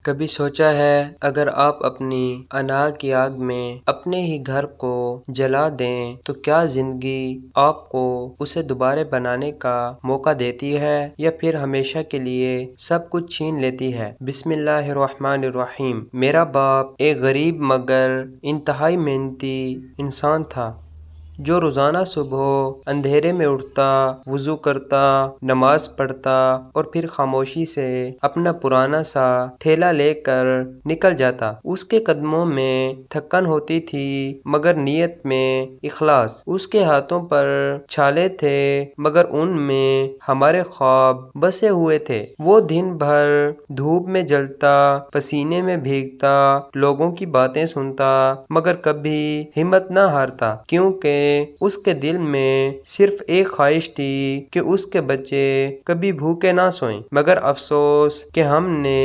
کبھی سوچا ہے اگر آپ اپنی انا کی آگ میں اپنے ہی گھر کو جلا دیں تو کیا زندگی آپ کو اسے دوبارہ بنانے کا موقع دیتی ہے یا پھر ہمیشہ کے لیے سب کچھ چھین لیتی ہے؟ بسم اللہ الرحمن الرحیم۔ میرا باپ ایک غریب مگر انتہائی محنتی انسان تھا جو روزانہ صبح اندھیرے میں اٹھتا، وضو کرتا، نماز پڑھتا اور پھر خاموشی سے اپنا پرانا سا ٹھیلا لے کر نکل جاتا۔ اس کے قدموں میں تھکن ہوتی تھی مگر نیت میں اخلاص۔ اس کے ہاتھوں پر چھالے تھے مگر ان میں ہمارے خواب بسے ہوئے تھے۔ وہ دن بھر دھوپ میں جلتا، پسینے میں بھیگتا، لوگوں کی باتیں سنتا مگر کبھی ہمت نہ ہارتا، کیونکہ اس کے دل میں صرف ایک خواہش تھی کہ اس کے بچے کبھی بھوکے نہ سوئیں۔ مگر افسوس کہ ہم نے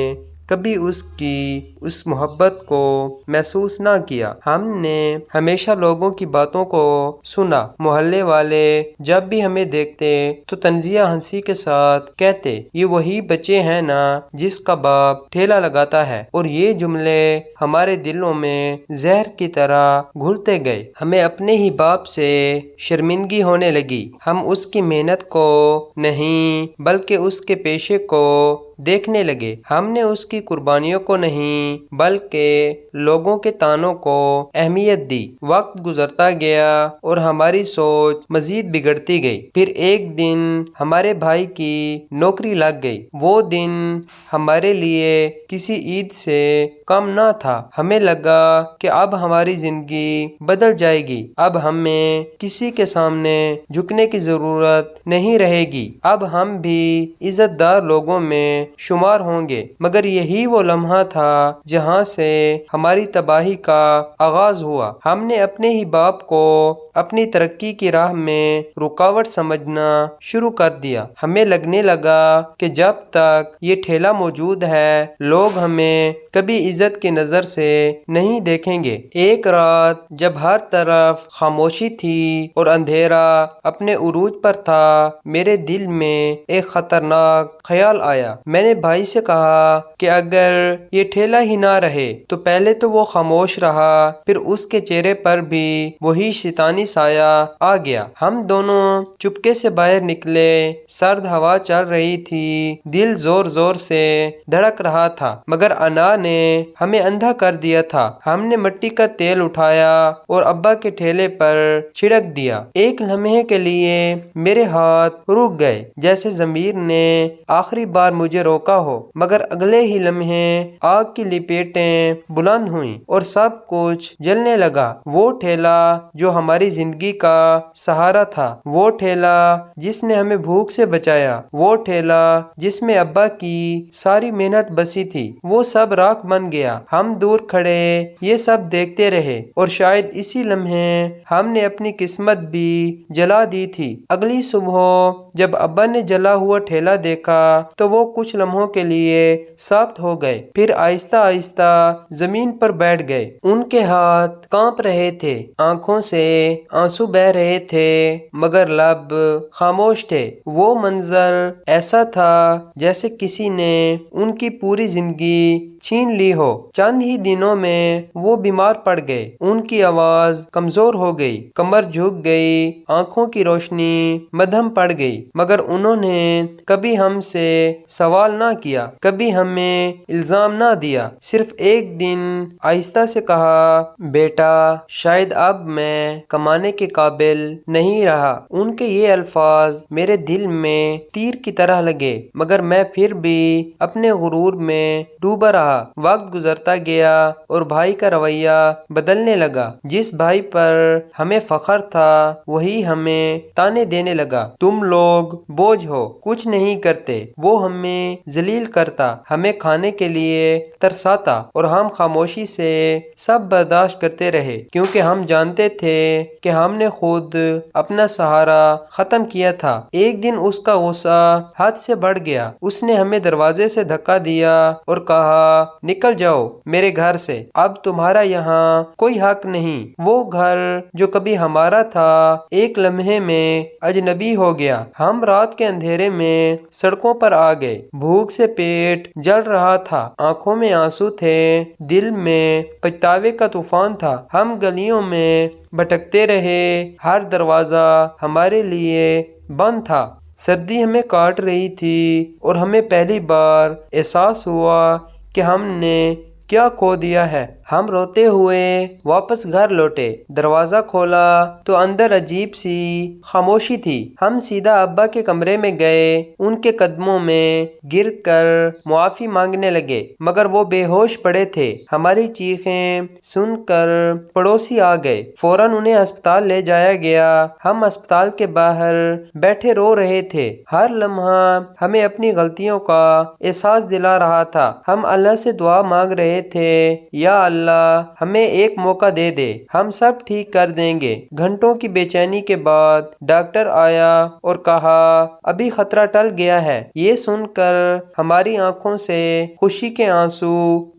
کبھی اس کی اس محبت کو محسوس نہ کیا۔ ہم نے ہمیشہ لوگوں کی باتوں کو سنا۔ محلے والے جب بھی ہمیں دیکھتے تو طنزیہ ہنسی کے ساتھ کہتے، یہ وہی بچے ہیں نا جس کا باپ ٹھیلا لگاتا ہے، اور یہ جملے ہمارے دلوں میں زہر کی طرح گھلتے گئے۔ ہمیں اپنے ہی باپ سے شرمندگی ہونے لگی۔ ہم اس کی محنت کو نہیں بلکہ اس کے پیشے کو دیکھنے لگے۔ ہم نے اس کی قربانیوں کو نہیں بلکہ لوگوں کے طعنوں کو اہمیت دی۔ وقت گزرتا گیا اور ہماری سوچ مزید بگڑتی گئی۔ پھر ایک دن ہمارے بھائی کی نوکری لگ گئی۔ وہ دن ہمارے لیے کسی عید سے کم نہ تھا۔ ہمیں لگا کہ اب ہماری زندگی بدل جائے گی۔ اب ہمیں کسی کے سامنے جھکنے کی ضرورت نہیں رہے گی۔ اب ہم بھی عزت دار لوگوں میں شمار ہوں گے۔ مگر یہی وہ لمحہ تھا جہاں سے ہماری تباہی کا آغاز ہوا۔ ہم نے اپنے ہی باپ کو اپنی ترقی کی راہ میں رکاوٹ سمجھنا شروع کر دیا۔ ہمیں لگنے لگا کہ جب تک یہ ٹھیلا موجود ہے لوگ ہمیں کبھی عزت کی نظر سے نہیں دیکھیں گے۔ ایک رات جب ہر طرف خاموشی تھی اور اندھیرا اپنے عروج پر تھا، میرے دل میں ایک خطرناک خیال آیا۔ میں نے بھائی سے کہا کہ اگر یہ ٹھیلا ہی نہ رہے تو پہلے تو وہ خاموش رہا، پھر اس کے چہرے پر بھی وہی شیطانی سایہ آ گیا۔ ہم دونوں چپکے سے باہر نکلے۔ سرد ہوا چل رہی تھی، دل زور زور سے دھڑک رہا تھا مگر انا نے ہمیں اندھا کر دیا تھا۔ ہم نے مٹی کا تیل اٹھایا اور ابا کے ٹھیلے پر چھڑک دیا۔ ایک لمحے کے لیے میرے ہاتھ رک گئے جیسے ضمیر نے آخری بار مجھے روکا ہو، مگر اگلے ہی لمحے آگ کی لپیٹیں بلند ہوئیں اور سب کچھ جلنے لگا۔ وہ ٹھیلا جو ہماری زندگی کا سہارا تھا، وہ ٹھیلا جس نے ہمیں بھوک سے بچایا، وہ ٹھیلا جس میں ابا کی ساری محنت بسی تھی، وہ سب راکھ بن گیا۔ ہم دور کھڑے یہ سب دیکھتے رہے اور شاید اسی لمحے ہم نے اپنی قسمت بھی جلا دی تھی۔ اگلی صبح جب ابا نے جلا ہوا ٹھیلا دیکھا تو وہ کچھ لمحوں کے لیے ساکت ہو گئے، پھر آہستہ آہستہ زمین پر بیٹھ گئے۔ ان کے ہاتھ کانپ رہے تھے، آنکھوں سے آنسو بہہ رہے تھے مگر لب خاموش تھے۔ وہ منظر ایسا تھا جیسے کسی نے ان کی پوری زندگی چھین لی ہو۔ چند ہی دنوں میں وہ بیمار پڑ گئے، ان کی آواز کمزور ہو گئی، کمر جھک گئی، آنکھوں کی روشنی مدھم پڑ گئی، مگر انہوں نے کبھی ہم سے سوال نہ کیا، کبھی ہمیں الزام نہ دیا، صرف ایک دن آہستہ سے کہا، بیٹا شاید اب میں کمانے کے قابل نہیں رہا۔ ان کے یہ الفاظ میرے دل میں تیر کی طرح لگے مگر میں پھر بھی اپنے غرور میں ڈوبا رہا۔ وقت گزرتا گیا اور بھائی کا رویہ بدلنے لگا۔ جس بھائی پر ہمیں فخر تھا وہی ہمیں تانے دینے لگا، تم لوگ بوجھ ہو، کچھ نہیں کرتے۔ وہ ہمیں ذلیل کرتا، ہمیں کھانے کے لیے ترساتا اور ہم خاموشی سے سب برداشت کرتے رہے کیونکہ ہم جانتے تھے کہ ہم نے خود اپنا سہارا ختم کیا تھا۔ ایک دن اس کا غصہ حد سے بڑھ گیا۔ اس نے ہمیں دروازے سے دھکا دیا اور کہا، نکل جاؤ میرے گھر سے، اب تمہارا یہاں کوئی حق نہیں۔ وہ گھر جو کبھی ہمارا تھا ایک لمحے میں اجنبی ہو گیا۔ ہم رات کے اندھیرے میں سڑکوں پر آ گئے، بھوک سے پیٹ جل رہا تھا، آنکھوں میں آنسو تھے، دل میں پچھتاوے کا طوفان تھا۔ ہم گلیوں میں بھٹکتے رہے، ہر دروازہ ہمارے لیے بند تھا۔ سردی ہمیں کاٹ رہی تھی اور ہمیں پہلی بار احساس ہوا کہ ہم نے کیا کھو دیا ہے۔ ہم روتے ہوئے واپس گھر لوٹے، دروازہ کھولا تو اندر عجیب سی خاموشی تھی۔ ہم سیدھا ابا کے کمرے میں گئے، ان کے قدموں میں گر کر معافی مانگنے لگے، مگر وہ بے ہوش پڑے تھے۔ ہماری چیخیں سن کر پڑوسی آ گئے، فوراً انہیں ہسپتال لے جایا گیا۔ ہم ہسپتال کے باہر بیٹھے رو رہے تھے، ہر لمحہ ہمیں اپنی غلطیوں کا احساس دلا رہا تھا۔ ہم اللہ سے دعا مانگ رہے تھے، یا اللہ ہمیں ایک موقع دے دے، ہم سب ٹھیک کر دیں گے۔ گھنٹوں کی بے چینی کے بعد ڈاکٹر آیا اور کہا ابھی خطرہ ٹل گیا ہے۔ یہ سن کر ہماری آنکھوں سے خوشی کے آنسو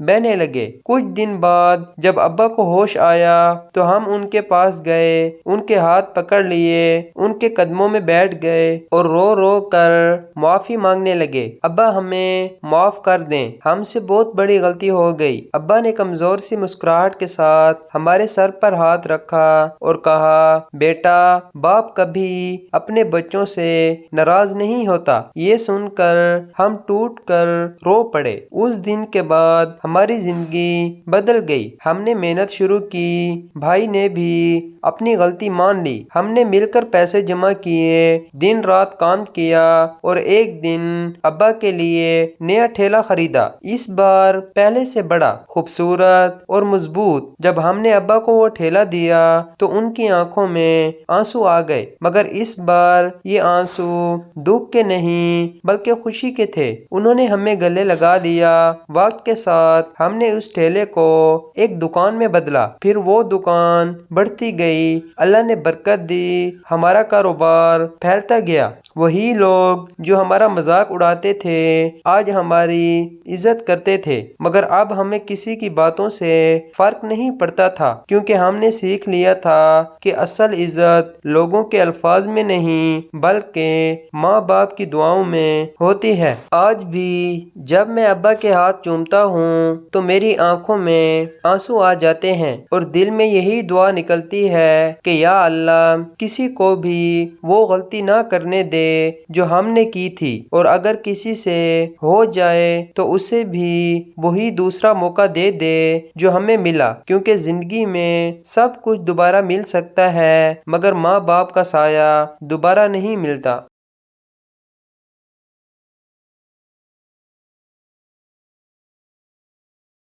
بہنے لگے۔ کچھ دن بعد جب ابا کو ہوش آیا تو ہم ان کے پاس گئے، ان کے ہاتھ پکڑ لیے، ان کے قدموں میں بیٹھ گئے اور رو رو کر معافی مانگنے لگے۔ ابا ہمیں معاف کر دیں، ہم سے بہت بڑی غلطی ہو گئی۔ ابا نے کمزور سی مسکراہٹ کے ساتھ ہمارے سر پر ہاتھ رکھا اور کہا بیٹا، باپ کبھی اپنے بچوں سے ناراض نہیں ہوتا۔ یہ سن کر ہم ٹوٹ کر رو پڑے۔ اس دن کے بعد ہماری زندگی بدل گئی۔ ہم نے محنت شروع کی، بھائی نے بھی اپنی غلطی مان لی۔ ہم نے مل کر پیسے جمع کیے، دن رات کام کیا اور ایک دن ابا کے لیے نیا ٹھیلا خریدا، اس بار پہلے سے بڑا، خوبصورت اور مضبوط۔ جب ہم نے ابا کو وہ ٹھیلا دیا تو ان کی آنکھوں میں آنسو آ گئے، مگر اس بار یہ آنسو دکھ کے نہیں بلکہ خوشی کے تھے۔ انہوں نے ہمیں گلے لگا لیا۔ وقت کے ساتھ ہم نے اس ٹھیلے کو ایک دکان میں بدلا، پھر وہ دکان بڑھتی گئی، اللہ نے برکت دی، ہمارا کاروبار پھیلتا گیا۔ وہی لوگ جو ہمارا مذاق اڑاتے تھے آج ہماری عزت کرتے تھے، مگر اب ہمیں کسی کی باتوں سے فرق نہیں پڑتا تھا، کیونکہ ہم نے سیکھ لیا تھا کہ اصل عزت لوگوں کے الفاظ میں نہیں بلکہ ماں باپ کی دعاؤں میں ہوتی ہے۔ آج بھی جب میں ابا کے ہاتھ چومتا ہوں تو میری آنکھوں میں آنسو آ جاتے ہیں اور دل میں یہی دعا نکلتی ہے کہ یا اللہ کسی کو بھی وہ غلطی نہ کرنے دے جو ہم نے کی تھی، اور اگر کسی سے ہو جائے تو اسے بھی وہی دوسرا موقع دے دے جو ہمیں ملا، کیونکہ زندگی میں سب کچھ دوبارہ مل سکتا ہے مگر ماں باپ کا سایہ دوبارہ نہیں ملتا۔